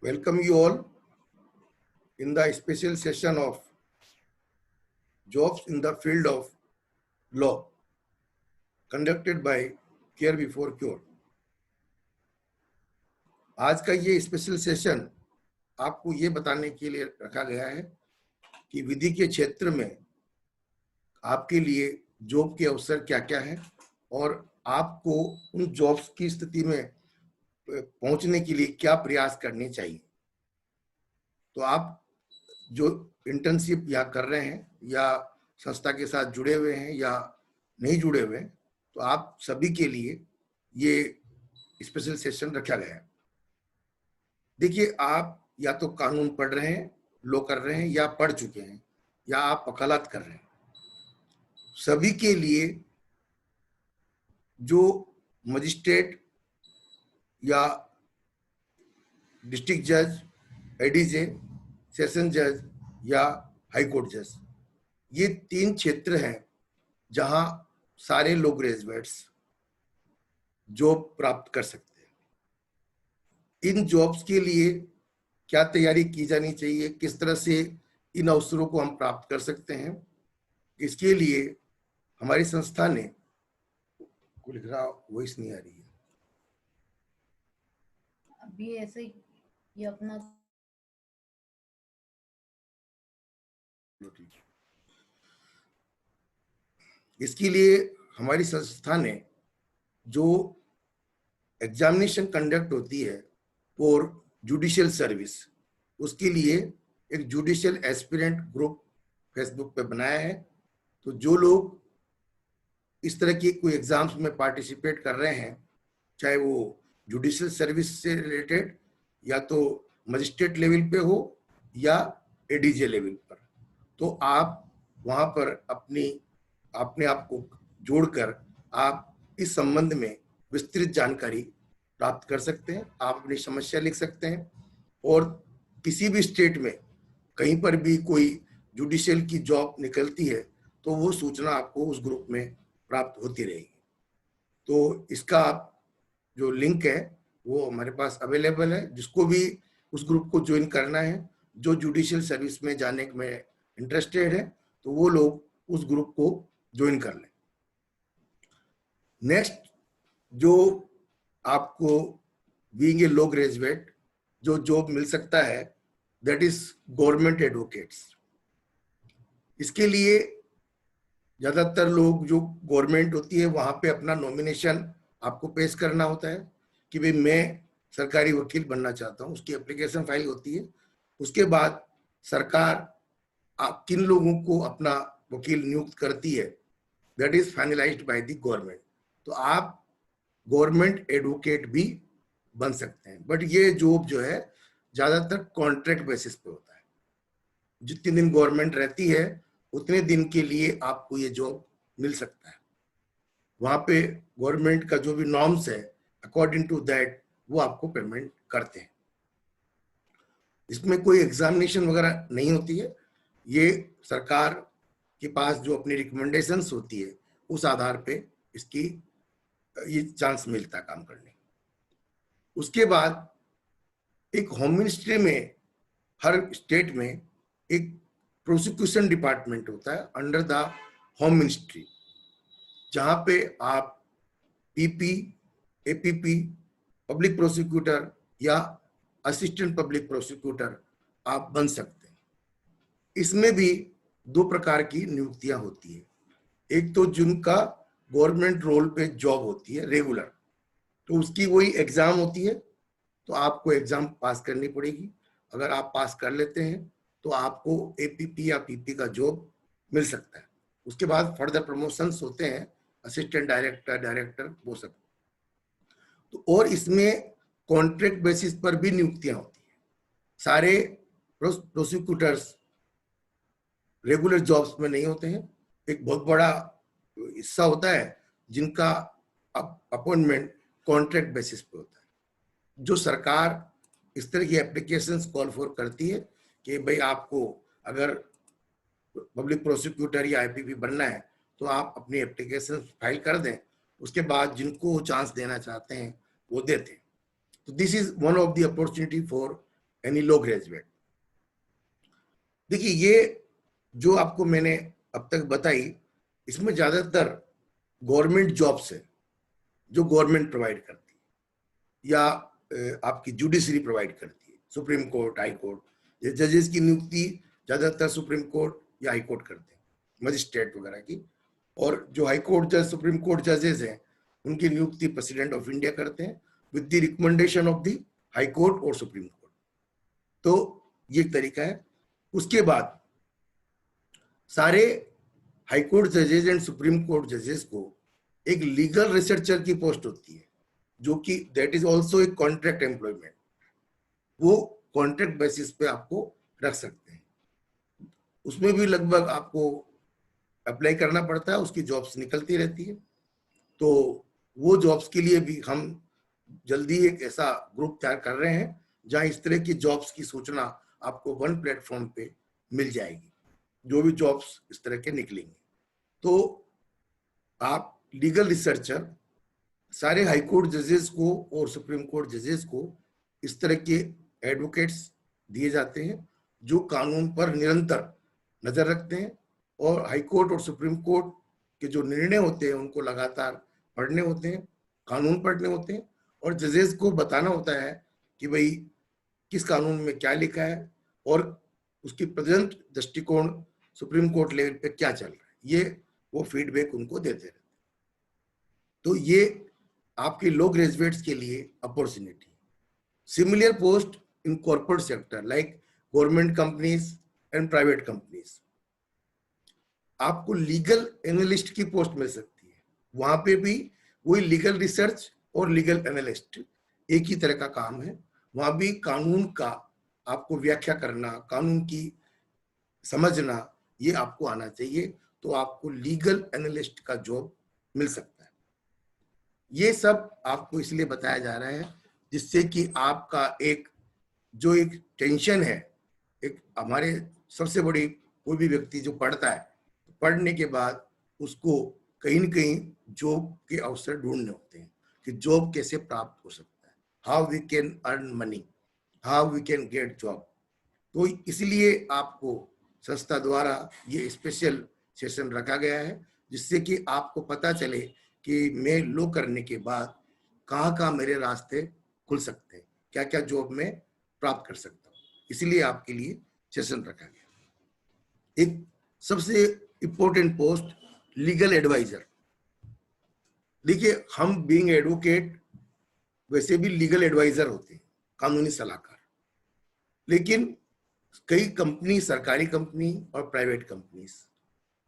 Welcome you all in the special session of jobs in the field of law conducted by Care Before Cure. आज का ये special session आपको ये बताने के लिए रखा गया है कि विधि के क्षेत्र में आपके लिए जॉब के अवसर क्या क्या है और आपको उन जॉब्स की स्थिति में पहुंचने के लिए क्या प्रयास करने चाहिए। तो आप जो इंटर्नशिप या कर रहे हैं या संस्था के साथ जुड़े हुए हैं या नहीं जुड़े हुए हैं, तो आप सभी के लिए ये स्पेशल सेशन रखा गया है। देखिए, आप या तो कानून पढ़ रहे हैं, लॉ कर रहे हैं या पढ़ चुके हैं या आप वकालत कर रहे हैं, सभी के लिए जो मजिस्ट्रेट या डिस्ट्रिक्ट जज, एडीजे, सेशन जज या हाई कोर्ट जज, ये 3 क्षेत्र हैं जहां सारे लोग ग्रेजुएट्स जॉब प्राप्त कर सकते हैं। इन जॉब्स के लिए क्या तैयारी की जानी चाहिए, किस तरह से इन अवसरों को हम प्राप्त कर सकते हैं, इसके लिए हमारी संस्था ने लिख रहा वॉइस नहीं आ रही है अभी ऐसे ये अपना इसके लिए हमारी संस्था ने जो एग्जामिनेशन कंडक्ट होती है और जुडिशियल सर्विस, उसके लिए एक जुडिशियल एस्पिरेंट ग्रुप फेसबुक पे बनाया है। तो जो लोग इस तरह की कोई एग्जाम्स में पार्टिसिपेट कर रहे हैं, चाहे वो जुडिशियल सर्विस से रिलेटेड या तो मजिस्ट्रेट लेवल पे हो या एडीजे लेवल पर, तो आप वहां पर अपने आप को जोड़कर आप इस संबंध में विस्तृत जानकारी प्राप्त कर सकते हैं। आप अपनी समस्या लिख सकते हैं और किसी भी स्टेट में कहीं पर भी कोई जुडिशियल की जॉब निकलती है तो वो सूचना आपको उस ग्रुप में प्राप्त होती रहेगी। तो इसका जो लिंक है वो हमारे पास अवेलेबल है। जिसको भी उस ग्रुप को ज्वाइन करना है, जो जुडिशियल सर्विस में जाने में इंटरेस्टेड है, तो वो लोग उस ग्रुप को ज्वाइन कर लें। नेक्स्ट, जो आपको बीइंग ए लॉ ग्रेजुएट जो जॉब मिल सकता है, दैट इज गवर्नमेंट एडवोकेट्स। इसके लिए ज्यादातर लोग, जो गवर्नमेंट होती है वहां पे अपना नॉमिनेशन आपको पेश करना होता है कि भाई मैं सरकारी वकील बनना चाहता हूं, उसकी एप्लीकेशन फाइल होती है। उसके बाद सरकार आप किन लोगों को अपना वकील नियुक्त करती है, that is finalised by the government. तो आप गवर्नमेंट एडवोकेट भी बन सकते हैं, बट ये जॉब जो है ज्यादातर कॉन्ट्रैक्ट बेसिस पे होता है। जितने दिन गवर्नमेंट रहती है उतने दिन के लिए आपको ये जॉब मिल सकता है। वहां पे गवर्नमेंट का जो भी नॉर्म्स है, अकॉर्डिंग टू दैट वो आपको पेमेंट करते हैं। इसमें कोई एग्जामिनेशन वगैरह नहीं होती है। ये सरकार के पास जो अपनी रिकमेंडेशंस होती है उस आधार पे इसकी ये चांस मिलता है काम करने। उसके बाद एक होम मिनिस्ट्री में, हर स्टेट में एक प्रोसिक्यूशन डिपार्टमेंट होता है अंडर द होम मिनिस्ट्री, जहां पे आप पीपी, एपीपी, पब्लिक प्रोसिक्यूटर या असिस्टेंट पब्लिक प्रोसिक्यूटर आप बन सकते हैं। इसमें भी 2 प्रकार की नियुक्तियां होती है। एक तो जिनका गवर्नमेंट रोल पे जॉब होती है रेगुलर, तो उसकी वही एग्जाम होती है, तो आपको एग्जाम पास करनी पड़ेगी। अगर आप पास कर लेते हैं तो आपको एपीपी या पीपी का जॉब मिल सकता है। उसके बाद फर्दर प्रमोशंस होते हैं, असिस्टेंट डायरेक्टर, डायरेक्टर, वो सब। तो और इसमें कॉन्ट्रैक्ट बेसिस पर भी नियुक्तियां होती हैं। सारे प्रोसिक्यूटर्स रेगुलर जॉब्स में नहीं होते हैं। एक बहुत बड़ा हिस्सा होता है जिनका अपॉइंटमेंट कॉन्ट्रैक्ट बेसिस पे होता है। जो सरकार इस तरह की एप्लीकेशंस कॉल फॉर करती है कि भाई आपको अगर पब्लिक प्रोसिक्यूटर या आईपीपी बनना है तो आप अपनी एप्लीकेशन फाइल कर दें, उसके बाद जिनको चांस देना चाहते हैं वो देते हैं। तो this is one of the opportunity for यानी लो ग्रेजुएट। देखिए ये जो आपको मैंने अब तक बताई, इसमें ज्यादातर गवर्नमेंट जॉब्स है जो गवर्नमेंट प्रोवाइड करती है या आपकी जुडिशरी प्रोवाइड करती है, सुप्रीम कोर्ट, हाई कोर्ट। ये जजेस की नियुक्ति ज्यादातर सुप्रीम कोर्ट या हाई कोर्ट करते हैं, मजिस्ट्रेट वगैरह की। और जो हाई कोर्ट जज, सुप्रीम कोर्ट जजेस हैं, उनकी नियुक्ति प्रेसिडेंट ऑफ इंडिया करते हैं with the recommendation of the high court और सुप्रीम कोर्ट। तो ये एक तरीका है। उसके बाद सारे हाई कोर्ट जजेस एंड सुप्रीम कोर्ट जजेस को एक लीगल रिसर्चर की पोस्ट होती है, जो कि दैट इज ऑल्सो एक कॉन्ट्रैक्ट एम्प्लॉयमेंट। वो कॉन्ट्रैक्ट बेसिस पे आपको रख सकते हैं। उसमें भी लगभग आपको अप्लाई करना पड़ता है, उसकी जॉब्स निकलती रहती है। तो वो जॉब्स के लिए भी हम जल्दी एक ऐसा ग्रुप तैयार कर रहे हैं जहां इस तरह की जॉब्स की सूचना आपको वन प्लेटफॉर्म पे मिल जाएगी, जो भी जॉब्स इस तरह के निकलेंगे। तो आप लीगल रिसर्चर सारे हाई कोर्ट जजेस को और सुप्रीम कोर्ट जजेस को इस तरह के एडवोकेट्स दिए जाते हैं जो कानून पर निरंतर नजर रखते हैं, और हाई कोर्ट और सुप्रीम कोर्ट के जो निर्णय होते हैं उनको लगातार पढ़ने होते हैं, कानून पढ़ने होते हैं, और जजेस को बताना होता है कि भाई किस कानून में क्या लिखा है और उसकी प्रेजेंट दृष्टिकोण सुप्रीम कोर्ट लेवल पे क्या चल रहा है, ये वो फीडबैक उनको देते रहते हैं। तो ये आपके लो ग्रेजुएट्स के लिए opportunity. Similar post in corporate sector like government companies and private companies, आपको लीगल एनालिस्ट की पोस्ट मिल सकती है। वहां पे भी वही लीगल रिसर्च और लीगल एनालिस्ट एक ही तरह का काम है। वहां भी कानून का आपको व्याख्या करना, कानून की समझना, ये आपको आना चाहिए, तो आपको लीगल एनालिस्ट का जॉब मिल सकता है। ये सब आपको इसलिए बताया जा रहा है जिससे कि आपका एक जो एक टेंशन है, एक हमारे सबसे बड़ी कोई भी व्यक्ति जो पढ़ता है, पढ़ने के बाद उसको कहीं न कहीं जॉब के अवसर ढूंढने होते हैं कि जॉब कैसे प्राप्त हो सकता है, how we can earn money, how we can get job. तो इसलिए आपको संस्था द्वारा ये स्पेशल सेशन रखा गया है जिससे कि आपको पता चले कि मैं लो करने के बाद कहाँ मेरे रास्ते खुल सकते हैं, क्या क्या जॉब में प्राप्त कर सकता हूँ। इसलिए आपके लिए सेशन रखा गया। एक सबसे इंपॉर्टेंट पोस्ट लीगल एडवाइजर। देखिए हम बीइंग एडवोकेट वैसे भी लीगल एडवाइजर होते हैं, कानूनी सलाहकार। लेकिन कई कंपनी, सरकारी कंपनी और private companies,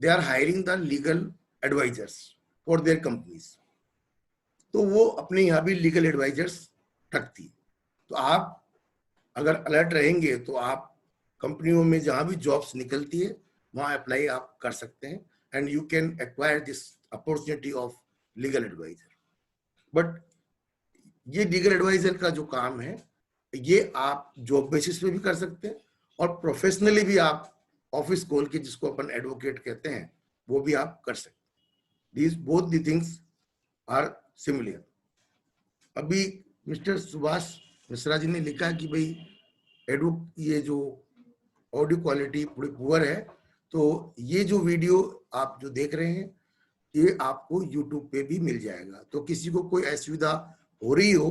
they are hiring the legal advisers for their companies. तो वो अपने यहाँ भी लीगल एडवाइजर्स रखती है। तो आप अगर अलर्ट रहेंगे तो आप कंपनियों में जहां भी जॉब्स निकलती है वहां अप्लाई आप कर सकते हैं, and you can acquire this opportunity of legal adviser. But ये लीगल एडवाइजर का जो काम है ये आप जॉब बेसिस पे भी कर सकते हैं, और प्रोफेशनली भी आप ऑफिस खोल के, जिसको अपन एडवोकेट कहते हैं, वो भी आप कर सकते हैं। These both the things are similar. अभी मिस्टर सुभाष मिश्रा जी ने लिखा कि भाई ये जो ऑडियो क्वालिटी थोड़ी पुअर है, तो ये जो वीडियो आप जो देख रहे हैं ये आपको YouTube पे भी मिल जाएगा। तो किसी को कोई असुविधा हो रही हो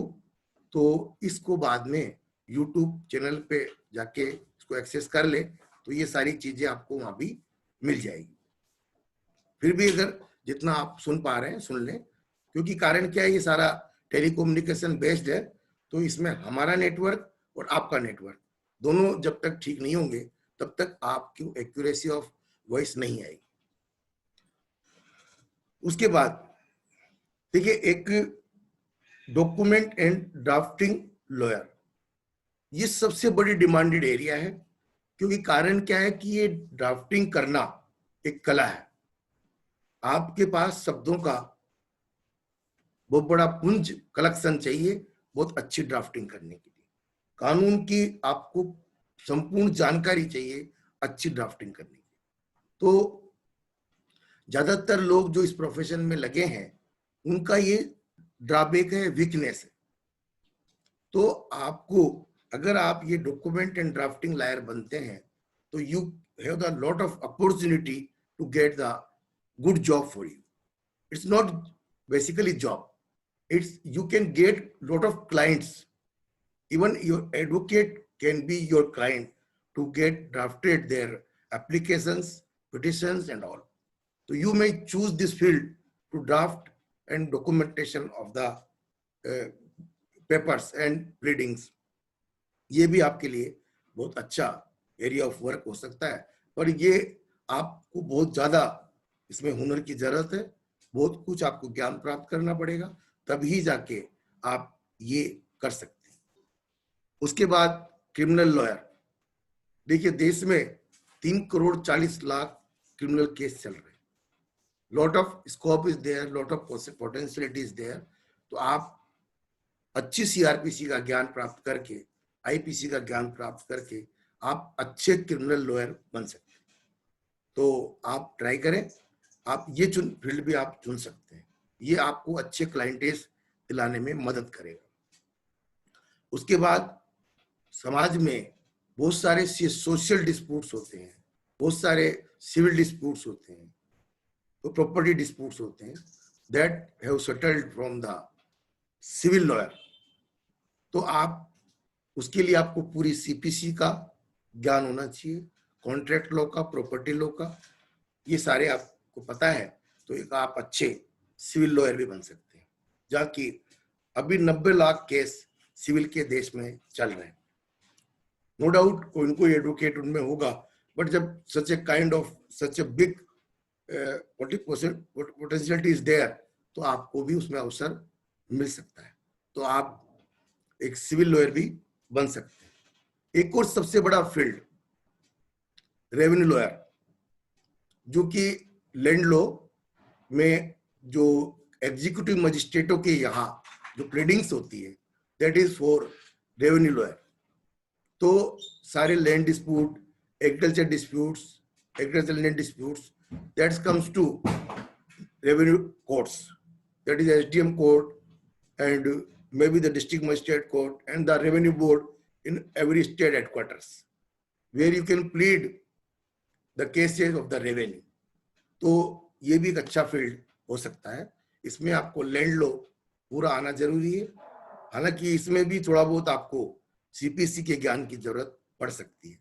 तो इसको बाद में YouTube चैनल पे जाके इसको एक्सेस कर ले, तो ये सारी चीजें आपको वहां भी मिल जाएगी। फिर भी अगर जितना आप सुन पा रहे हैं सुन लें, क्योंकि कारण क्या है, ये सारा टेलीकम्युनिकेशन बेस्ड है, तो इसमें हमारा नेटवर्क और आपका नेटवर्क दोनों जब तक ठीक नहीं होंगे तब तक आपकी एक्यूरेसी ऑफ वॉइस नहीं आएगी। उसके बाद देखिए एक डॉक्यूमेंट एंड ड्राफ्टिंग लॉयर, ये सबसे बड़ी डिमांडेड एरिया है। क्योंकि कारण क्या है कि ये ड्राफ्टिंग करना एक कला है। आपके पास शब्दों का बहुत बड़ा पुंज कलेक्शन चाहिए बहुत अच्छी ड्राफ्टिंग करने के लिए। कानून की आपको संपूर्ण जानकारी चाहिए अच्छी ड्राफ्टिंग करने की। तो ज्यादातर लोग जो इस प्रोफेशन में लगे हैं उनका ये ड्रॉबैक है, वीकनेस है। तो आपको अगर आप ये डॉक्यूमेंट एंड ड्राफ्टिंग लॉयर बनते हैं तो you have the lot of opportunity to get the good job for you. It's not basically job. It's you can get lot of clients. Even your advocate can be your client to get drafted their applications, petitions and all. So you may choose this field to draft and documentation of the papers and pleadings. ये भी आपके लिए बहुत अच्छा area of work हो सकता है, पर ये आपको बहुत ज्यादा इसमें हुनर की जरूरत है. बहुत कुछ आपको ज्ञान प्राप्त करना पड़ेगा, तभी जाके आप ये कर सकते हैं. उसके बाद क्रिमिनल लॉयर. देखिए देश में 3,40,00,000 क्रिमिनल केस चल रहे हैं. Lot of scope is there, lot of potentiality is there. तो आप अच्छी सीआरपीसी का ज्ञान प्राप्त करके, आईपीसी का ज्ञान प्राप्त करके आप अच्छे क्रिमिनल लॉयर बन सकते हैं. तो आप ट्राई करें. आप ये फील्ड भी आप चुन सकते हैं. ये आपको अच्छे क्लाइंटेज दिलाने में मदद करेगा. उसके बाद समाज में बहुत सारे सोशल डिस्प्यूट्स होते हैं, बहुत सारे सिविल डिस्प्यूट्स होते हैं, तो प्रॉपर्टी डिस्प्यूट्स होते हैं, that have settled from the civil lawyer. तो आप उसके लिए आपको पूरी सीपीसी का ज्ञान होना चाहिए, कॉन्ट्रैक्ट लॉ का, प्रॉपर्टी लॉ का, ये सारे आपको पता है. तो एक आप अच्छे सिविल लॉयर भी बन सकते हैं, जहाँ की अभी 90 लाख केस सिविल के देश में चल रहे हैं. नो डाउट कोई कोई एडवोकेट उनमें होगा, बट जब such a kind of such a big potentiality is there, तो आपको भी उसमें अवसर मिल सकता है. तो आप एक सिविल लॉयर भी बन सकते हैं. एक और सबसे बड़ा फील्ड रेवेन्यू लॉयर, जो कि लैंड लॉ में जो एग्जीक्यूटिव मजिस्ट्रेटों के यहाँ जो प्लीडिंग्स होती है, that is for revenue lawyer. तो सारे land dispute, agriculture disputes, agriculture land disputes, that comes to revenue courts, that is SDM court and maybe the district magistrate court and the revenue board in every state headquarters, where you can plead the cases of the revenue. तो ये भी एक अच्छा field हो सकता है. इसमें आपको लैंड लॉ पूरा आना जरूरी है. हालांकि इसमें भी थोड़ा बहुत आपको सीपीसी के ज्ञान की जरूरत पड़ सकती है.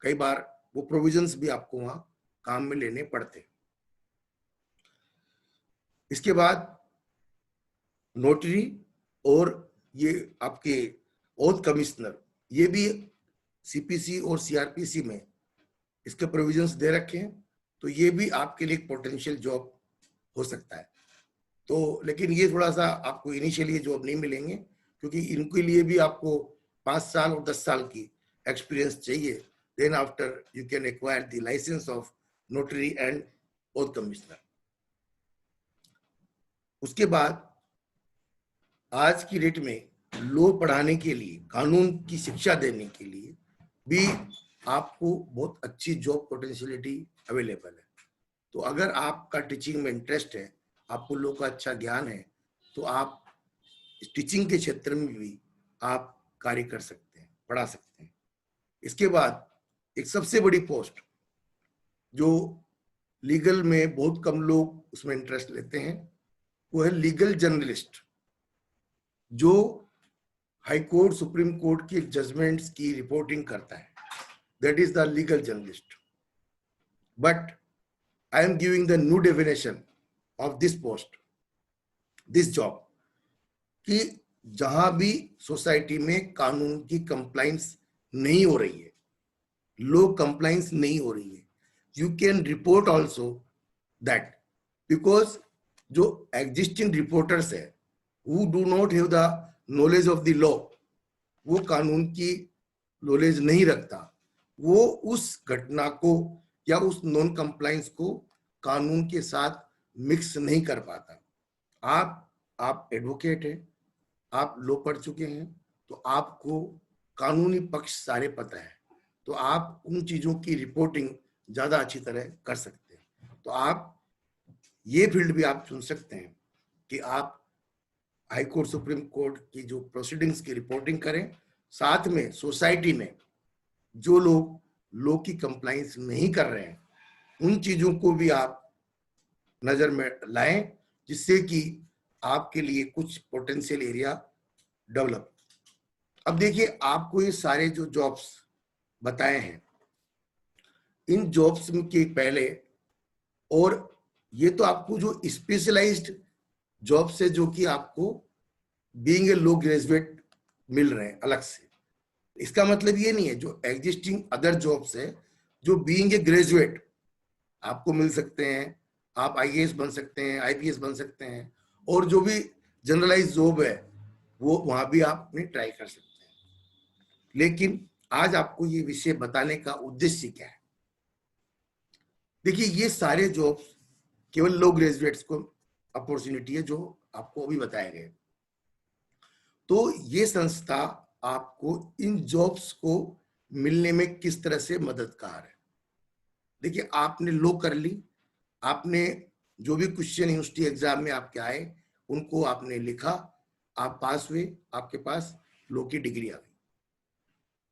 कई बार वो प्रोविजंस भी आपको वहां काम में लेने पड़ते हैं. इसके बाद नोटरी और ये आपके ओथ कमिश्नर, ये भी सीपीसी और सीआरपीसी में इसके प्रोविजंस दे रखे हैं. तो ये भी आपके लिए एक पोटेंशियल जॉब हो सकता है. तो लेकिन ये थोड़ा सा आपको इनिशियली जॉब नहीं मिलेंगे, क्योंकि इनके लिए भी आपको 5 साल और 10 साल की एक्सपीरियंस चाहिए. Then after you can acquire the licence of notary and oath commissioner. उसके बाद आज की डेट में लॉ पढ़ाने के लिए, कानून की शिक्षा देने के लिए भी आपको बहुत अच्छी जॉब पोटेंशियलिटी अवेलेबल है. तो अगर आपका टीचिंग में इंटरेस्ट है, आपको लॉ का अच्छा ज्ञान है, तो आप टीचिंग के क्षेत्र में भी आप कार्य कर सकते हैं, पढ़ा सकते हैं. इसके बाद एक सबसे बड़ी पोस्ट जो लीगल में बहुत कम लोग उसमें इंटरेस्ट लेते हैं, वो है लीगल जर्नलिस्ट, जो हाई कोर्ट, सुप्रीम कोर्ट की जजमेंट्स की रिपोर्टिंग करता है. That is the legal journalist. But I am giving the new definition of this post, this job, कि जहां भी सोसाइटी में कानून की कंप्लाइंस नहीं हो रही है, लॉ कंप्लाइंस नहीं हो रही है, you can report also that, because जो एग्जिस्टिंग रिपोर्टर्स है who do not have the knowledge of the law, वो कानून की नॉलेज नहीं रखता, वो उस घटना को या उस नॉन कंप्लायंस को कानून के साथ मिक्स नहीं कर पाता. आप एडवोकेट हैं, आप लॉ पढ़ चुके हैं, तो आपको कानूनी पक्ष सारे पता है, तो आप उन चीजों की रिपोर्टिंग ज्यादा अच्छी तरह कर सकते हैं. तो आप ये फील्ड भी आप चुन सकते हैं कि आप हाई कोर्ट, सुप्रीम कोर्ट की जो प्रोसीडिंग्स की रिपोर्टिंग करें, साथ में सोसाइटी में जो लोग लॉ की कंप्लाइंस नहीं कर रहे हैं, उन चीजों को भी आप नजर में लाएं, जिससे कि आपके लिए कुछ पोटेंशियल एरिया डेवलप। अब देखिए, आपको ये सारे जो जॉब्स बताए हैं, इन जॉब्स के पहले, और ये तो आपको जो स्पेशलाइज्ड जॉब्स है जो कि आपको बीइंग ए लो ग्रेजुएट मिल रहे हैं अलग से। इसका मतलब ये नहीं है, जो एग्जिस्टिंग अदर जॉब्स है जो बीइंग ए ग्रेजुएट आपको मिल सकते हैं, आप आईएएस बन सकते हैं, आईपीएस बन सकते हैं, और जो भी जनरलाइज जॉब है वो वहां भी आप अपनी ट्राई कर सकते हैं। लेकिन आज आपको ये विषय बताने का उद्देश्य क्या है? देखिए, ये सारे जॉब्स केवल लो ग्रेजुएट्स को अपॉर्चुनिटी है जो आपको अभी बताए गए। तो ये संस्था आपको इन जॉब्स को मिलने में किस तरह से मददगार है। देखिए, आपने लो कर ली, आपने जो भी क्वेश्चन यूनिवर्सिटी एग्जाम में आपके आए उनको आपने लिखा, आप पास हुए, आपके पास लो की डिग्री आ गई।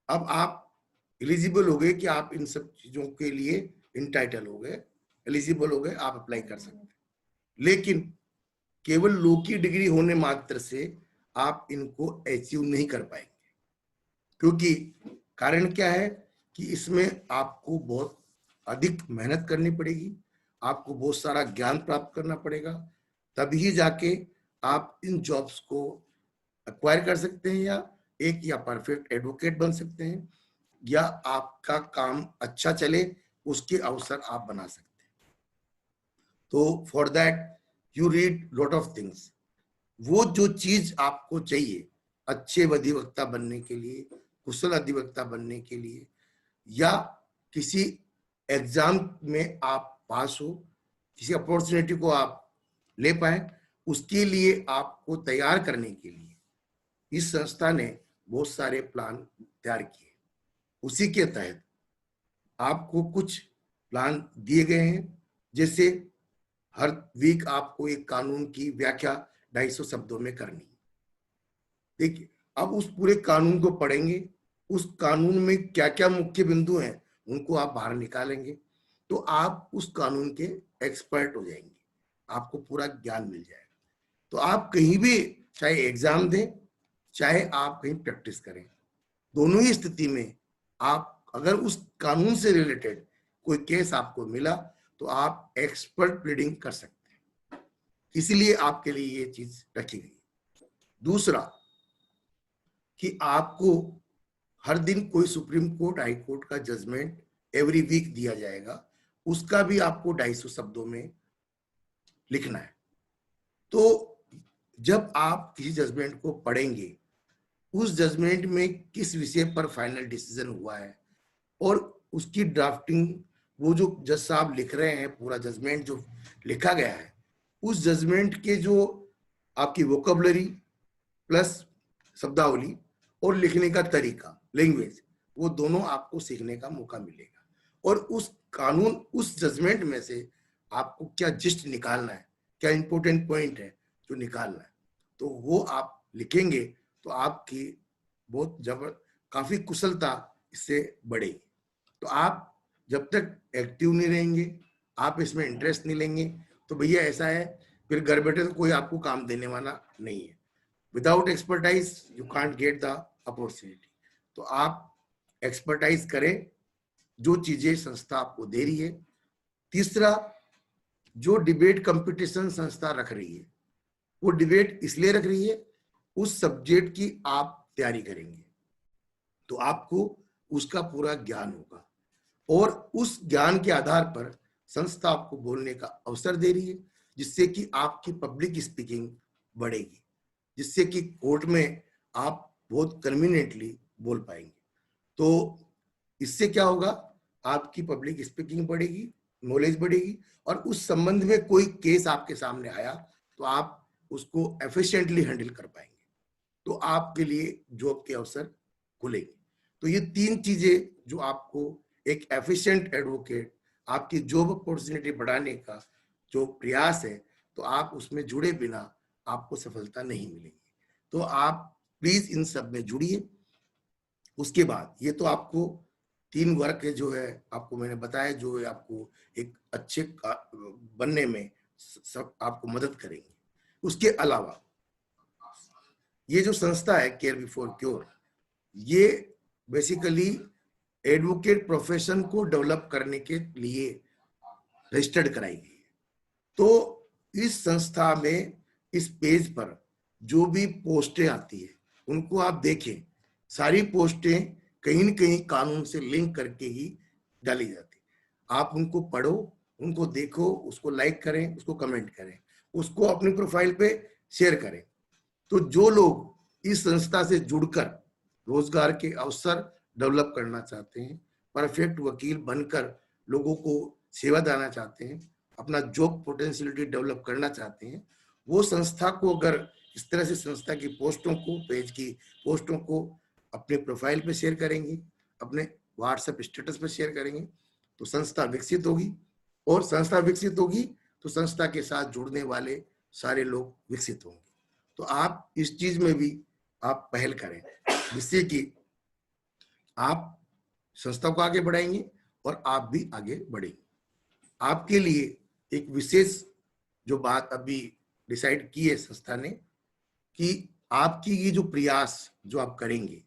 अब आप एलिजिबल हो गए कि आप इन सब चीजों के लिए इंटाइटल हो गए, एलिजिबल हो गए, आप अप्लाई कर सकते हैं। लेकिन केवल लो की डिग्री होने मात्र से आप इनको अचीव नहीं कर पाएंगे, क्योंकि कारण क्या है कि इसमें आपको बहुत अधिक मेहनत करनी पड़ेगी, आपको बहुत सारा ज्ञान प्राप्त करना पड़ेगा, तभी जाके आप इन जॉब्स को एक्वायर कर सकते हैं, या परफेक्ट एडवोकेट बन सकते हैं, या आपका काम अच्छा चले उसके अवसर आप बना सकते हैं। तो for that you read lot of things. वो जो चीज आपको चाहिए अच्छे अधिवक्ता बनने के लिए, कुशल अधिवक्ता बनने के लिए, या किसी एग्जाम में आप पास हो, किसी अपॉर्चुनिटी को आप ले पाए, उसके लिए आपको तैयार करने के लिए इस संस्था ने बहुत सारे प्लान तैयार किए। उसी के तहत आपको कुछ प्लान दिए गए हैं, जैसे हर वीक आपको एक कानून की व्याख्या 250 शब्दों में करनी। देखिए, अब उस पूरे कानून को पढ़ेंगे, उस कानून में क्या क्या मुख्य बिंदु हैं उनको आप बाहर निकालेंगे, तो आप उस कानून के एक्सपर्ट हो जाएंगे, आपको पूरा ज्ञान मिल जाएगा। तो आप कहीं भी चाहे एग्जाम दें, चाहे आप कहीं प्रैक्टिस करें, दोनों ही स्थिति में आप अगर उस कानून से रिलेटेड कोई केस आपको मिला तो आप एक्सपर्ट प्लीडिंग कर सकते हैं। इसीलिए आपके लिए ये चीज रखी गई। दूसरा कि आपको हर दिन कोई सुप्रीम कोर्ट, हाई कोर्ट का जजमेंट एवरी वीक दिया जाएगा, उसका भी आपको 250 शब्दों में लिखना है। तो जब आप किसी जजमेंट को पढ़ेंगे, उस जजमेंट में किस विषय पर फाइनल डिसीजन हुआ है और उसकी ड्राफ्टिंग, वो जो जज साहब लिख रहे हैं, पूरा जजमेंट जो लिखा गया है, उस जजमेंट के जो आपकी वोकैबुलरी प्लस शब्दावली और लिखने का तरीका, लैंग्वेज, वो दोनों आपको सीखने का मौका मिलेगा। और उस कानून, उस जजमेंट में से आपको क्या जिस्ट निकालना है, क्या इंपॉर्टेंट पॉइंट है जो निकालना है, तो वो आप लिखेंगे तो आपकी बहुत काफी कुशलता इससे बढ़ेगी। तो आप जब तक एक्टिव नहीं रहेंगे, आप इसमें इंटरेस्ट नहीं लेंगे, तो भैया ऐसा है, फिर घर बैठे तो कोई आपको काम देने वाला नहीं है। Without expertise you can't get the opportunity. तो आप एक्सपर्टाइज करें जो चीजें संस्था आपको दे रही है। तीसरा, जो डिबेट कंपटीशन संस्था रख रही है, वो डिबेट इसलिए रख रही है, उस सब्जेक्ट की आप तैयारी करेंगे तो आपको उसका पूरा ज्ञान होगा, और उस ज्ञान के आधार पर संस्था आपको बोलने का अवसर दे रही है, जिससे कि आपकी पब्लिक स्पीकिंग बढ़ेगी, जिससे कि कोर्ट में आप बहुत कन्वीनियंटली बोल पाएंगे। तो इससे क्या होगा, आपकी पब्लिक स्पीकिंग बढ़ेगी, नॉलेज बढ़ेगी, और उस संबंध में कोई केस आपके सामने आया तो आप उसको एफिशिएंटली हैंडल कर पाएंगे, तो आपके लिए जॉब के अवसर खुलेंगे। तो ये 3 चीजें जो आपको एक एफिशिएंट एडवोकेट, आपकी जॉब अपॉर्चुनिटी बढ़ाने का जो प्रयास है, तो आप उसमें जुड़े बिना आपको सफलता नहीं मिलेगी। तो आप प्लीज इन सब में जुड़िए, उसके बाद ये तो आपको 3 वर्क है जो है आपको मैंने बताया, जो है आपको एक अच्छे बनने में सब आपको मदद करेंगे। उसके अलावा ये जो संस्था है केयर बिफोर क्योर, ये बेसिकली एडवोकेट प्रोफेशन को डेवलप करने के लिए रजिस्टर्ड कराई गई है। तो इस संस्था में इस पेज पर जो भी पोस्टें आती है उनको आप देखें, सारी पोस्टें कहीं न कहीं कानून से लिंक करके ही डाली जाती। आप उनको पढ़ो, उनको देखो, उसको लाइक करें, उसको कमेंट करें, उसको अपनी प्रोफाइल पे शेयर करें। तो जो लोग इस संस्था से जुड़कर रोजगार के अवसर डेवलप करना चाहते हैं, परफेक्ट वकील बनकर लोगों को सेवा देना चाहते हैं, अपना जॉब पोटेंशियलिटी डेवलप करना चाहते हैं, वो संस्था को अगर इस तरह से संस्था की पोस्टों को, पेज की पोस्टों को अपने प्रोफाइल पे शेयर करेंगे, अपने व्हाट्सएप स्टेटस पे शेयर करेंगे, तो संस्था विकसित होगी। और संस्था विकसित होगी तो संस्था के साथ जुड़ने वाले सारे लोग विकसित होंगे। तो आप इस चीज में भी आप पहल करें, जिससे कि आप संस्था को आगे बढ़ाएंगे और आप भी आगे बढ़ेंगे। आपके लिए एक विशेष जो बात अभी डिसाइड की है संस्था ने, कि आपकी ये जो प्रयास जो आप करेंगे,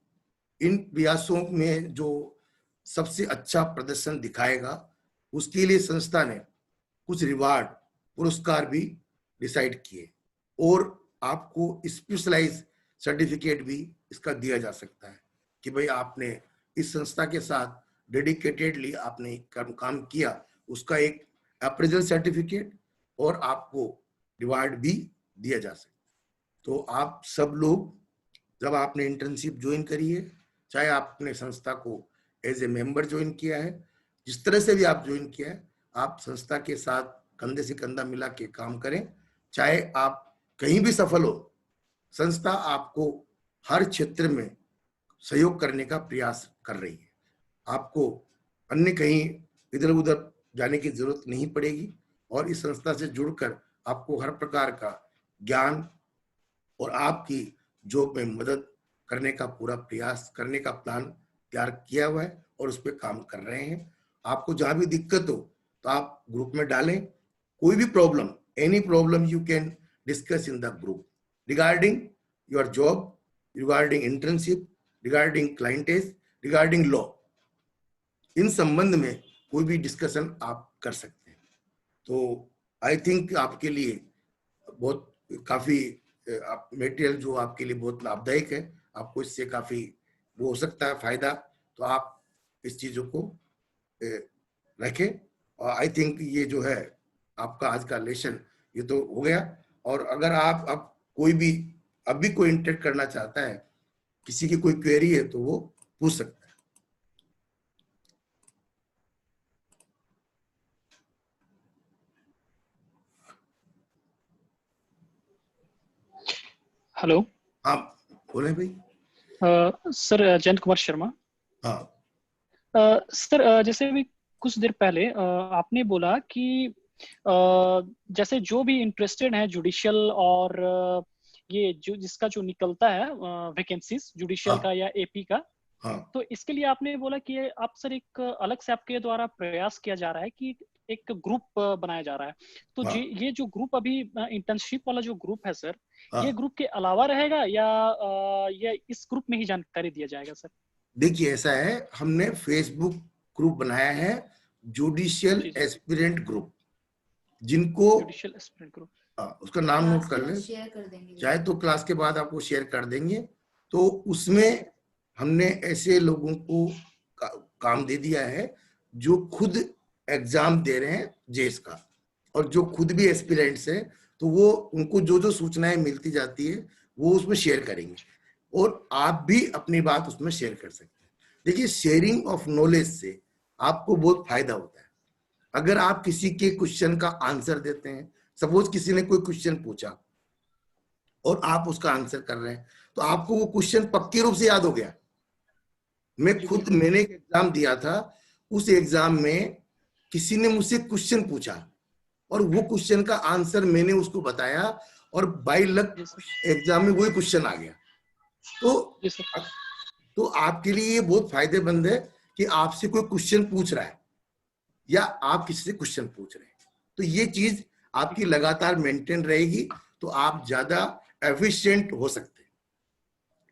इन प्रयासों में जो सबसे अच्छा प्रदर्शन दिखाएगा उसके लिए संस्था ने कुछ रिवार्ड, पुरस्कार भी डिसाइड किए, और आपको स्पेशलाइज सर्टिफिकेट भी इसका दिया जा सकता है कि भाई आपने इस संस्था के साथ डेडिकेटेडली आपने काम किया, उसका एक अप्रेजल सर्टिफिकेट और आपको रिवार्ड भी दिया जा सकता है। तो आप सब लोग जब आपने इंटर्नशिप ज्वाइन करी है, चाहे आपने संस्था को एज ए मेंबर ज्वाइन किया है, जिस तरह से भी आप ज्वाइन किया है, आप संस्था के साथ कंधे से कंधा मिला के काम करें। चाहे आप कहीं भी सफल हो, संस्था आपको हर क्षेत्र में सहयोग करने का प्रयास कर रही है। आपको अन्य कहीं इधर उधर जाने की जरूरत नहीं पड़ेगी, और इस संस्था से जुड़कर आपको हर प्रकार का ज्ञान और आपकी जॉब में मदद करने का पूरा प्रयास करने का प्लान तैयार किया हुआ है और उस पर काम कर रहे हैं। आपको जहां भी दिक्कत हो तो आप ग्रुप में डालें। कोई भी problem, any problem you can discuss in the group regarding your job, regarding internship, regarding clientage, regarding law. इन संबंध में कोई भी डिस्कशन आप कर सकते हैं। तो आई थिंक आपके लिए बहुत काफी मटेरियल जो आपके लिए बहुत लाभदायक है, आपको इससे काफी वो हो सकता है फायदा। तो आप इस चीजों को रखें। और आई थिंक ये जो है आपका आज का लेसन ये तो हो गया। और अगर आप अब कोई भी अभी कोई इंटरेक्ट करना चाहता है, किसी की कोई क्वेरी है, तो वो पूछ सकता है। हेलो। आप बोले भाई। सर जयंत कुमार शर्मा। हाँ सर जैसे अभी कुछ देर पहले आपने बोला कि जैसे जो भी इंटरेस्टेड है जुडिशियल और ये जो जिसका जो निकलता है वैकेंसीज जुडिशियल हाँ का या एपी का, हाँ तो इसके लिए आपने बोला कि आप सर एक अलग से आपके द्वारा प्रयास किया जा रहा है कि एक ग्रुप बनाया जा रहा है। तो हाँ ये जो ग्रुप अभी इंटर्नशिप वाला जो ग्रुप है सर, हाँ। ये ग्रुप के अलावा रहेगा या ये इस ग्रुप में ही जानकारी दिया जाएगा सर? देखिए ऐसा है, हमने फेसबुक ग्रुप बनाया है जुडिशियल जी एस्पिरेंट ग्रुप, जिनको जुडिशियल एस्पिरेंट ग्रुप। उसका नाम नोट क्लास कर के बाद ले, शेयर कर देंगे। चाहे तो क्लास के बाद आपको शेयर कर देंगे। तो उसमें हमने ऐसे लोगों को काम दे दिया है जो खुद एग्जाम दे रहे हैं जेस का, और जो खुद भी एस्पिरेंट्स हैं, तो वो उनको जो जो सूचनाएं मिलती जाती है वो उसमें शेयर करेंगे, और आप भी अपनी बात उसमें शेयर कर सकते हैं। देखिए शेयरिंग ऑफ नॉलेज से आपको बहुत फायदा होता है। अगर आप किसी के क्वेश्चन का आंसर देते हैं, सपोज किसी ने कोई क्वेश्चन पूछा और आप उसका आंसर कर रहे हैं, तो आपको वो क्वेश्चन पक्के रूप से याद हो गया। मैंने एक एग्जाम दिया था, उस एग्जाम में किसी ने मुझसे क्वेश्चन पूछा और वो क्वेश्चन का आंसर मैंने उसको बताया, और बाय लक एग्जाम में वही क्वेश्चन आ गया। तो तो आपके लिए ये बहुत फायदेमंद है कि आपसे कोई क्वेश्चन पूछ रहा है या आप किसी से क्वेश्चन पूछ रहे हैं, तो ये चीज आपकी लगातार मेंटेन रहेगी, तो आप ज्यादा एफिशिएंट हो सकते हैं।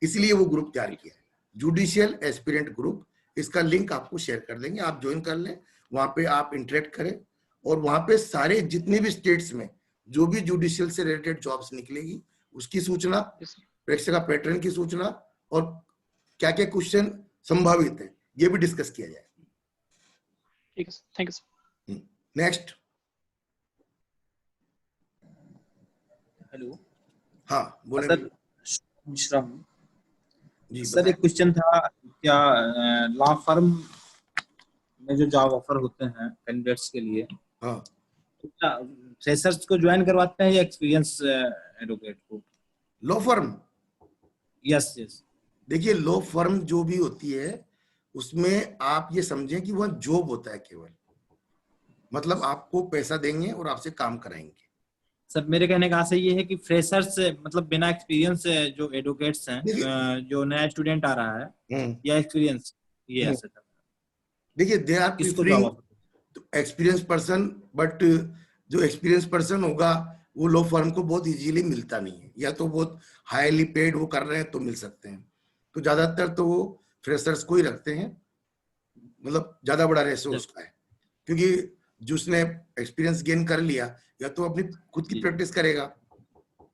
इसलिए वो ग्रुप तैयार किया है, जुडिशियल एस्पिरेंट ग्रुप। इसका लिंक आपको शेयर कर देंगे, आप ज्वाइन कर लें, वहां पे आप इंटरेक्ट करें, और वहां पे सारे जितने भी स्टेट्स में जो भी जुडिशियल से रिलेटेड जॉब्स निकलेगी उसकी सूचना, परीक्षा का पैटर्न की सूचना, और क्या क्या क्वेश्चन संभावित है ये भी डिस्कस किया जाए। ठीक है, थैंक यू। नेक्स्ट। हेलो। हाँ बोले सर, मिश्रा हूँ जी। सर। एक क्वेश्चन था, क्या लॉ फर्म में जो जॉब ऑफर होते हैं कैंडिडेट्स के लिए, हाँ, तो क्या फ्रेशर्स को ज्वाइन करवाते हैं या एक्सपीरियंस एडवोकेट को? Law firm, yes yes. देखिए लॉ फर्म जो भी होती है उसमें आप ये समझें कि वह जॉब होता है केवल, मतलब आपको पैसा देंगे और आपसे काम कराएंगे। सर मेरे कहने का आशय ये है कि फ्रेशर्स मतलब बिना एक्सपीरियंस जो एडवोकेट्स हैं, जो नया स्टूडेंट आ रहा है या एक्सपीरियंस, ये ऐसा था। देखिए दे आर किसको preferring job offer? Experience person, but जो एक्सपीरियंस पर्सन होगा वो लॉ फर्म को बहुत इजीली मिलता नहीं है, या तो बहुत हाईली पेड वो कर रहे हैं तो मिल सकते हैं, तो ज्यादातर तो वो फ्रेशर्स को ही रखते हैं, मतलब ज्यादा बड़ा रेशो उसका है, क्योंकि जिसने एक्सपीरियंस गेन कर लिया या तो अपनी खुद की प्रैक्टिस करेगा,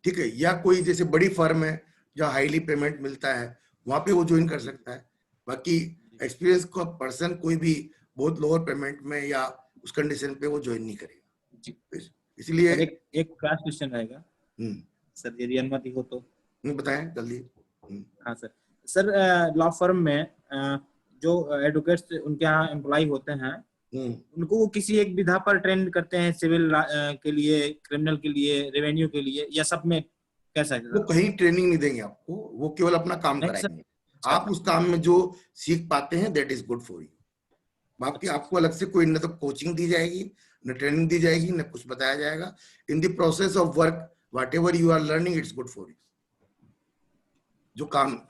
ठीक है, या कोई जैसे बड़ी फर्म है जहाँ हाईली पेमेंट मिलता है वहां पे वो ज्वाइन कर सकता है। बाकी एक्सपीरियंस का पर्सन कोई भी बहुत लोअर पेमेंट में या उस कंडीशन पे वो ज्वाइन नहीं करेगा। इसलिए एक क्लास क्वेश्चन रहेगा सर, यदि अनुमति हो तो बताएं जल्दी। हाँ सर। सर लॉ फर्म में जो एडवोकेट्स उनके यहाँ एम्प्लॉय होते हैं, उनको वो किसी एक विधा पर ट्रेन करते हैं, सिविल के लिए, क्रिमिनल के लिए, रेवेन्यू के लिए, या सब में कैसा है? वो कहीं ट्रेनिंग नहीं देंगे आपको, वो केवल अपना काम कराएंगे। आप उस काम में जो सीख पाते हैं that is good for you. बाकी आपको अलग से कोई न तो कोचिंग दी जाएगी, न ट्रेनिंग दी जाएगी, न कुछ बताया जाएगा। In the process of work whatever you are learning it's good for you. जो काम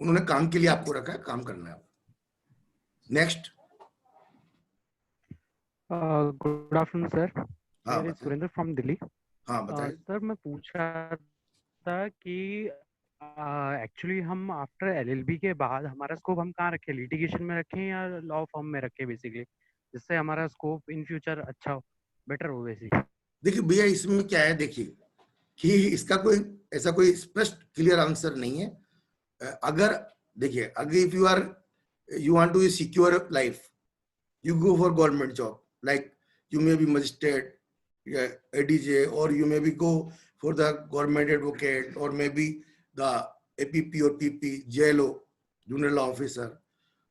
उन्होंने काम के लिए आपको रखा है, काम करना है। नेक्स्ट। गुड आफ्टरनून सर, हाँ सुरेंद्र फ्रॉम दिल्ली। हाँ बताइए। सर मैं पूछ रहा था कि एक्चुअली हम आफ्टर एलएलबी के बाद हमारा स्कोप हम कहाँ रखें, लिटिगेशन में रखें या लॉ फर्म में रखें बेसिकली, जिससे हमारा स्कोप इन फ्यूचर अच्छा हो, बेटर हो बेसिकली? देखिए भैया इसमें क्या है, देखिए कि इसका कोई ऐसा कोई स्पष्ट क्लियर आंसर नहीं है। अगर देखिए, अगर if you want to secure life, you go for government job, like you may be magistrate, ADJ, or you may be go for the government advocate, or maybe the APP or PP, JLO, junior law officer.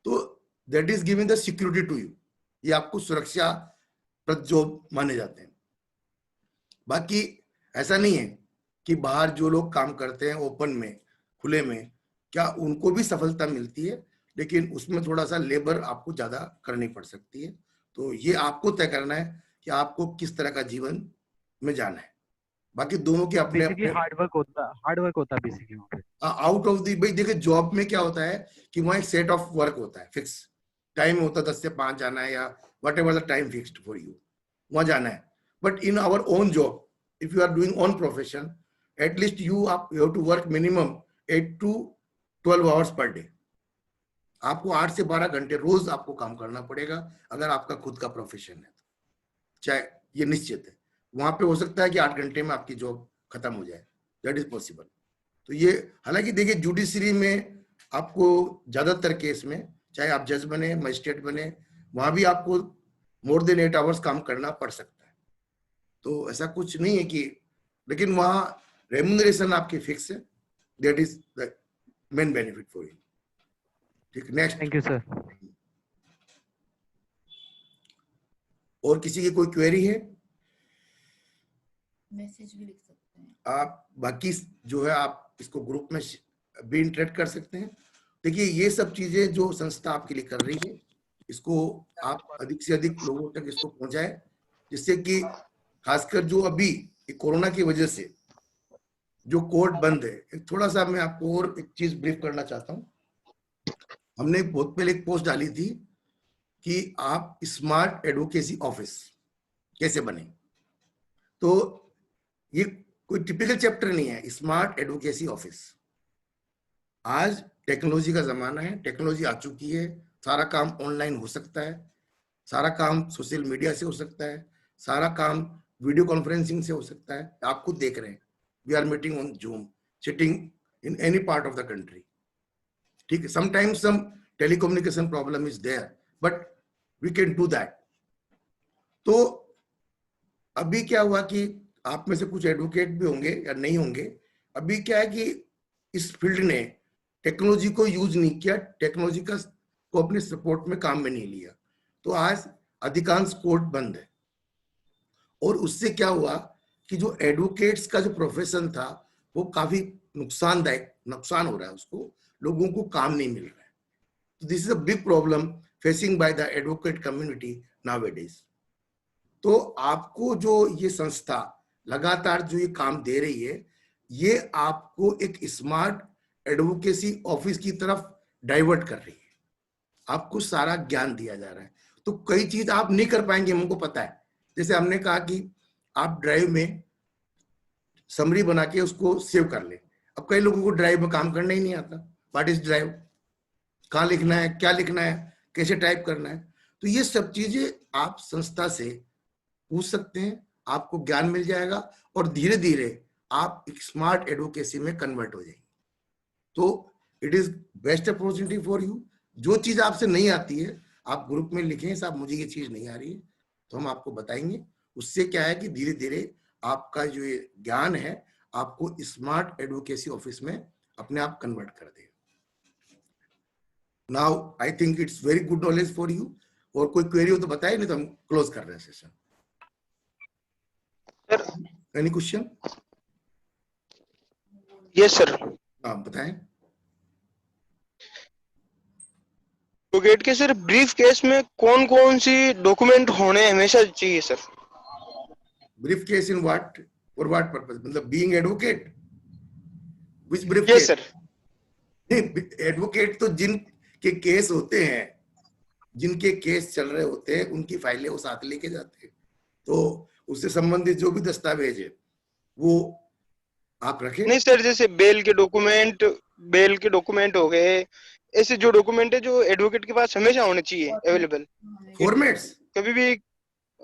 तो that is giving the security to you. ये आपको सुरक्षा प्रद job माने जाते हैं। बाकी ऐसा नहीं है कि बाहर जो लोग काम करते हैं ओपन में, खुले में, क्या उनको भी सफलता मिलती है, लेकिन उसमें थोड़ा सा लेबर आपको ज्यादा करनी पड़ सकती है। तो ये आपको तय करना है कि आपको किस तरह का जीवन में जाना है। बाकी दोनों के अपने अपने हार्ड वर्क होता है बेसिकली वहाँ पे। आउट ऑफ दी, भाई देखिए जॉब में क्या होता है कि वहाँ एक सेट ऑफ वर्क होता है, फिक्स टाइम होता है, 10 से 5 जाना है या whatever the time fixed for you, वहां जाना है। But in our own job, if you are doing own profession, at least you have to work minimum 8 to 12 hours per day. आपको 8 से 12 घंटे रोज आपको काम करना पड़ेगा अगर आपका खुद का प्रोफेशन है, चाहे ये निश्चित है। वहां पे हो सकता है कि 8 घंटे में आपकी जॉब खत्म हो जाए, दैट इज पॉसिबल। तो ये हालांकि देखिए जुडिशरी में आपको ज्यादातर केस में, चाहे आप जज बने, मजिस्ट्रेट बने, वहां भी आपको मोर देन 8 आवर्स काम करना पड़ सकता है। तो ऐसा कुछ नहीं है कि, लेकिन वहां रेम्यूनरेशन आपकी फिक्स है, that is the main benefit for you. ठीक, नेक्स्ट। Thank you sir. और किसी की कोई क्वेरी है? मैसेज भी लिख सकते हैं आप। बाकी जो है आप इसको ग्रुप में भी इंटरेक्ट कर सकते हैं। देखिए ये सब चीजें जो संस्था आपके लिए कर रही है, इसको आप अधिक से अधिक लोगों तक इसको पहुंचाएं, जिससे कि खासकर जो अभी कोरोना की वजह से जो कोर्ट बंद है, थोड़ा सा मैं आपको और एक चीज ब्रीफ करना चाहता हूँ हमने बहुत पहले एक पोस्ट डाली थी कि आप स्मार्ट एडवोकेसी ऑफिस कैसे बने। तो ये कोई टिपिकल चैप्टर नहीं है, स्मार्ट एडवोकेसी ऑफिस। आज टेक्नोलॉजी का जमाना है, टेक्नोलॉजी आ चुकी है, सारा काम ऑनलाइन हो सकता है, सारा काम सोशल मीडिया से हो सकता है, सारा काम वीडियो कॉन्फ्रेंसिंग से हो सकता है। आप खुद देख रहे हैं, we are meeting on Zoom, sitting in any part of the country. ठीक है, sometimes some telecommunication problem is there, but we can do that. तो अभी क्या हुआ कि आप में से कुछ एडवोकेट भी होंगे या नहीं होंगे, अभी क्या है कि इस फील्ड ने टेक्नोलॉजी को यूज नहीं किया, टेक्नोलॉजी को अपने सपोर्ट में काम में नहीं लिया, तो आज अधिकांश कोर्ट बंद है। और उससे क्या हुआ कि जो एडवोकेट्स का जो प्रोफेशन था वो काफी नुकसान हो रहा है, उसको लोगों को काम नहीं मिल रहा है। तो this is a big problem facing by the advocate community nowadays. तो आपको जो ये संस्था लगातार जो ये काम दे रही है, ये आपको एक स्मार्ट एडवोकेसी ऑफिस की तरफ डाइवर्ट कर रही है, आपको सारा ज्ञान दिया जा रहा है। तो कई चीज आप नहीं कर पाएंगे, हमको पता है। जैसे हमने कहा कि आप ड्राइव में समरी बना के उसको सेव कर ले। अब कई लोगों को ड्राइव में काम करना ही नहीं आता, व्हाट इज ड्राइव, कहाँ लिखना है, क्या लिखना है, कैसे टाइप करना है। तो ये सब चीजें आप संस्था से पूछ सकते हैं, आपको ज्ञान मिल जाएगा और धीरे धीरे आप एक स्मार्ट एडवोकेसी में कन्वर्ट हो जाएंगे। तो it is best opportunity for you. जो चीज आपसे नहीं आती है आप ग्रुप में लिखें, साहब मुझे ये चीज नहीं आ रही है, तो हम आपको बताएंगे। उससे क्या है कि धीरे धीरे आपका जो ये ज्ञान है आपको स्मार्ट एडवोकेसी ऑफिस में अपने आप कन्वर्ट कर देगा। Now I think it's very good knowledge for you. और कोई क्वेरी हो तो बताइए, नहीं तो हम क्लोज कर रहे हैं session. Any question? Yes sir. हाँ बताएं। एडवोकेट के सर ब्रीफ केस में कौन कौन सी डॉक्यूमेंट होने हमेशा चाहिए sir? Brief case in what, for what purpose, मतलब being advocate, which brief yes case? Sir. Advocate तो जिनके केस होते हैं, जिनके केस चल रहे होते हैं, उनकी फाइलें वो साथ लेके जाते हैं। तो उससे संबंधित जो भी दस्तावेज है वो आप रखें। नहीं सर, जैसे बेल के डॉक्यूमेंट हो गए, ऐसे जो डॉक्यूमेंट है जो एडवोकेट के पास हमेशा होने चाहिए अवेलेबल फॉर्मेट्स कभी भी।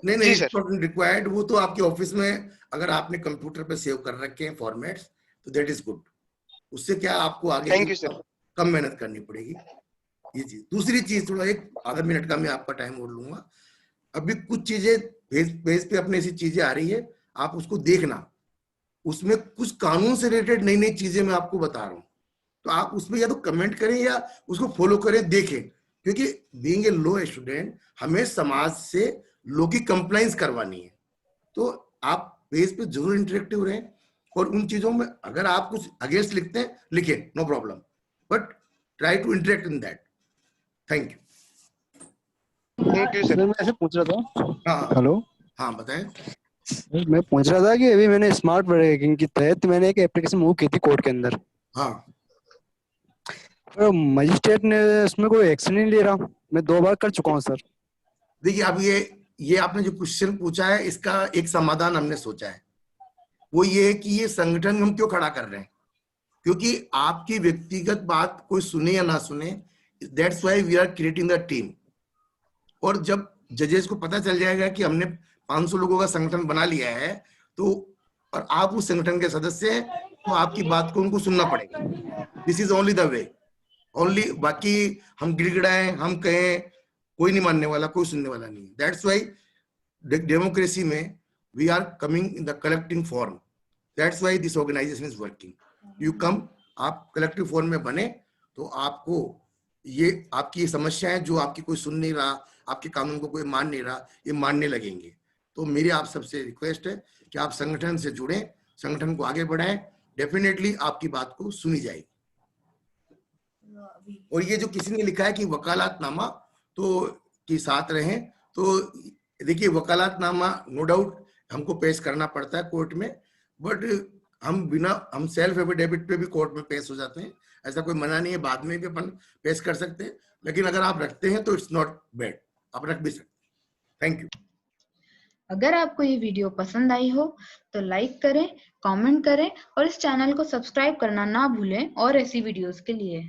नहीं जी इट्स सर। Not required. वो तो आपके ऑफिस में अगर आपने कंप्यूटर पे सेव कर रखे हैं फॉर्मेट्स, तो दैट इज गुड। उससे क्या आपको आगे थैंक यू सर। कम मेहनत करनी पड़ेगी। ये चीज। दूसरी चीज, थोड़ा एक आधा मिनट का मैं आपका टाइम और लूंगा। अभी कुछ चीजें पेज पे अपने ऐसी चीजें आ रही है, आप उसको देखना। उसमें कुछ कानून से रिलेटेड नई नई चीजें मैं आपको बता रहा हूँ, तो आप उसमें या तो कमेंट करें या उसको फॉलो करें, देखें। क्योंकि बीइंग ए लॉ स्टूडेंट हमें समाज से लॉ की कंप्लाइंस करवानी है। तो आप पेज पे जरूर इंटरेक्टिव रहें और उन चीजों में अगर आप कुछ अगेंस्ट लिखते हैं लिखें, no problem, but try to interact in that. Thank you. Thank you sir. मैं ऐसे पूछ रहा था। हाँ हेलो, हाँ बताएं। मैं पूछ रहा था कि अभी मैंने स्मार्ट वर्किंग के तहत मैंने एक एप्लीकेशन मूव की थी कोर्ट के अंदर, हाँ पर मजिस्ट्रेट ने उसमें कोई एक्शन नहीं ले रहा। मैं 2 बार कर चुका हूँ सर। देखिए, अब ये आपने जो क्वेश्चन पूछा है, इसका एक समाधान हमने सोचा है। वो ये है कि ये संगठन हम क्यों खड़ा कर रहे हैं, क्योंकि आपकी व्यक्तिगत बात कोई सुने या ना सुने, that's why we are creating the team. और जब जजेस को पता चल जाएगा कि हमने 500 लोगों का संगठन बना लिया है, तो और आप उस संगठन के सदस्य हैं, तो आपकी बात को उनको सुनना पड़ेगा। This is only the way, only. बाकी हम गिड़गिड़ाएं, हम कहें, कोई नहीं मानने वाला, कोई सुनने वाला नहीं। दैट्स व्हाई डेमोक्रेसी में we are coming in the collective form. That's why this organisation is working. You come, आप कलेक्टिव फॉर्म में बने, तो आपको ये आपकी समस्याएं जो आपकी कोई सुन नहीं रहा, आपके कानून को कोई मान नहीं रहा, ये मानने लगेंगे। तो मेरी आप सबसे रिक्वेस्ट है कि आप संगठन से जुड़ें, संगठन को आगे बढ़ाएं, डेफिनेटली आपकी बात को सुनी जाएगी। और ये जो किसी ने लिखा है कि वकालतनामा तो के साथ रहें, तो देखिए वकालतनामा नो डाउट हमको पेश करना पड़ता है कोर्ट में, बट हम सेल्फ एफिडेविट पे भी कोर्ट में पेश हो जाते हैं, ऐसा कोई मना नहीं है, बाद में भी अपन पेश कर सकते हैं, लेकिन अगर आप रखते हैं तो इट्स नॉट बैड, आप रख भी सकते हैं। Thank you. अगर आपको ये वीडियो पसंद आई हो तो लाइक करें, कमेंट करें और इस चैनल को सब्सक्राइब करना ना भूलें और ऐसी वीडियोस के लिए।